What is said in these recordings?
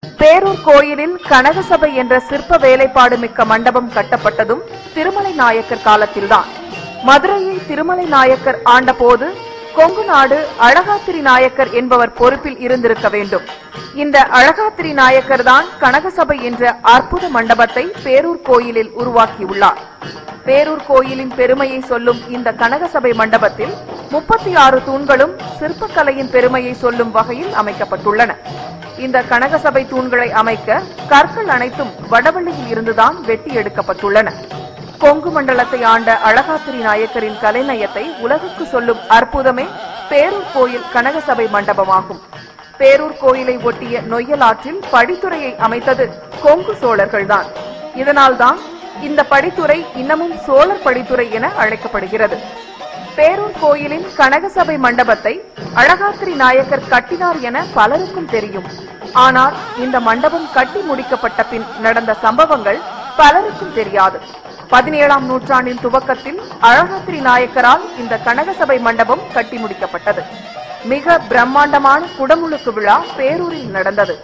பேரூர் கோயிலில் கனகசபை என்ற சிற்ப வேலைப்பாடு மிக்க மண்டபம் கட்டப்பட்டதும் திருமலை நாயக்கர் காலத்தில்தான். மதுரையை திருமலை நாயக்கர் ஆண்டபோது கொங்கு நாடு அழகாத்திரி நாயக்கர் என்பவர் பொறுப்பில் இருந்திருக்க வேண்டும். இந்த அழகாத்திரி நாயக்கர் தான் கனகசபை என்ற அற்புத மண்டபத்தை பேரூர் கோயிலில் உருவாக்கியுள்ளார். பேரூர் கோயிலின் பெருமையை சொல்லும் இந்த கனகசபை மண்டபத்தில் 36 தூண்களும் சிற்பக்கலையின் பெருமையை சொல்லும் வகையில் அமைக்கப்பட்டுள்ளன. இந்த கனகசபை தூண்களை அமைக்க கற்கள் அனைத்தும் வடவள்ளியில் இருந்துதான் வெட்டி எடுக்கப்பட்டுள்ளன. கொங்கு மண்டலத்தை ஆண்ட அழகாத்திரி நாயக்கரின் கலைநயத்தை உலகுக்கு சொல்லும் அற்புதமே பேரூர் கோயில் கனகசபை மண்டபமாகும். பேரூர் கோயிலை ஒட்டிய நொய்யல் ஆற்றில் படித்துறையை அமைத்தது கொங்கு சோழர்கள்தான். இதனால்தான் இந்த படித்துறை இன்னமும் சோழர் படித்துறை என அழைக்கப்படுகிறது. பேரூர் கோயிலின் கனகசபை மண்டபத்தை அழகாத்திரி நாயக்கர் கட்டினார் என பலருக்கும் தெரியும். ஆனால் இந்த மண்டபம் கட்டி முடிக்கப்பட்ட பின் நடந்த சம்பவங்கள் பலருக்கும் தெரியாது. 17ஆம் நூற்றாண்டின் துவக்கத்தில் அழகாத்திரி நாயக்கரால் இந்த கனகசபை மண்டபம் கட்டி முடிக்கப்பட்டது. மிக பிரம்மாண்டமான குடமுழுக்கு விழா பேரூரில் நடந்தது.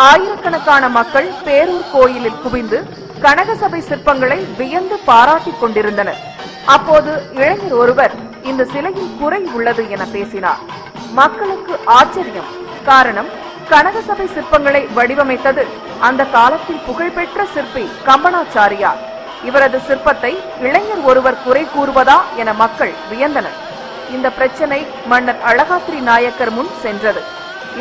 ஆயிரக்கணக்கான மக்கள் பேரூர் கோயிலில் குவிந்து கனகசபை சிற்பங்களை வியந்து பாராட்டிக் கொண்டிருந்தனர். அப்போது இளைஞர் ஒருவர் இந்த சிலையில் குறை உள்ளது என பேசினார். மக்களுக்கு ஆச்சரியம். காரணம், கனகசபை சிற்பங்களை வடிவமைத்தது அந்த காலத்தில் புகழ்பெற்ற சிற்பி கம்பனாச்சாரியார். இவரது சிற்பத்தை இளைஞர் ஒருவர் குறை கூறுவதா என மக்கள் வியந்தனர். இந்த பிரச்சனை மன்னர் அழகாத்திரி நாயக்கர் முன் சென்றது.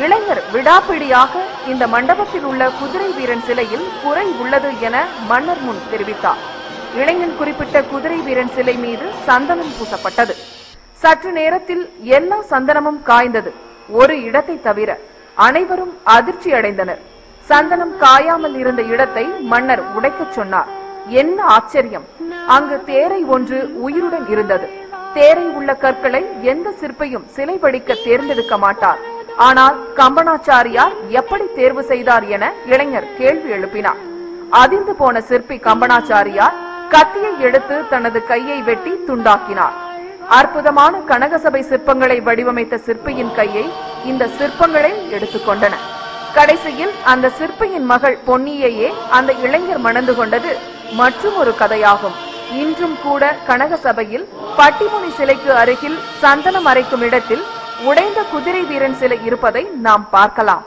இளைஞர் விடாப்பிடியாக இந்த மண்டபத்தில் உள்ள குதிரை வீரன் சிலையில் குறை உள்ளது என மன்னர் முன் தெரிவித்தார். இளைஞன் குறிப்பிட்ட குதிரை வீரன் சிலை மீது சந்தனம் பூசப்பட்டது. சற்று நேரத்தில் எல்லா சந்தனமும் காய்ந்தது. ஒரு இடத்தை தவிர அனைவரும் அதிர்ச்சி அடைந்தனர். சந்தனம் காயாமல் இருந்த இடத்தை மன்னர் உடைக்கச் சொன்னார். என்ன ஆச்சரியம்! அங்கு தேரை ஒன்று உயிருடன் இருந்தது. தேரை உள்ள கற்களை எந்த சிற்பியும் சிலை வடிக்க தேர்ந்தெடுக்க மாட்டார். ஆனால் கம்பனாச்சாரியார் எப்படி தேர்வு செய்தார் என இளைஞர் கேள்வி எழுப்பினார். அதிர்ந்து போன சிற்பி கம்பனாச்சாரியார் கத்தியை எடுத்து தனது கையை வெட்டி துண்டாக்கினார். அற்புதமான கனகசபை சிற்பங்களை வடிவமைத்த சிற்பியின் கையை இந்த சிற்பங்களே எடுத்துக்கொண்டன. கடைசியில் அந்த சிற்பியின் மகள் பொன்னியையே அந்த இளைஞர் மணந்து கொண்டது மற்றும் ஒரு கதையாகும். இன்றும் கூட கனகசபையில் பட்டிமுனி சிலைக்கு அருகில் சந்தனம் அரைக்கும் இடத்தில் உடைந்த குதிரை வீரன் சிலை இருப்பதை நாம் பார்க்கலாம்.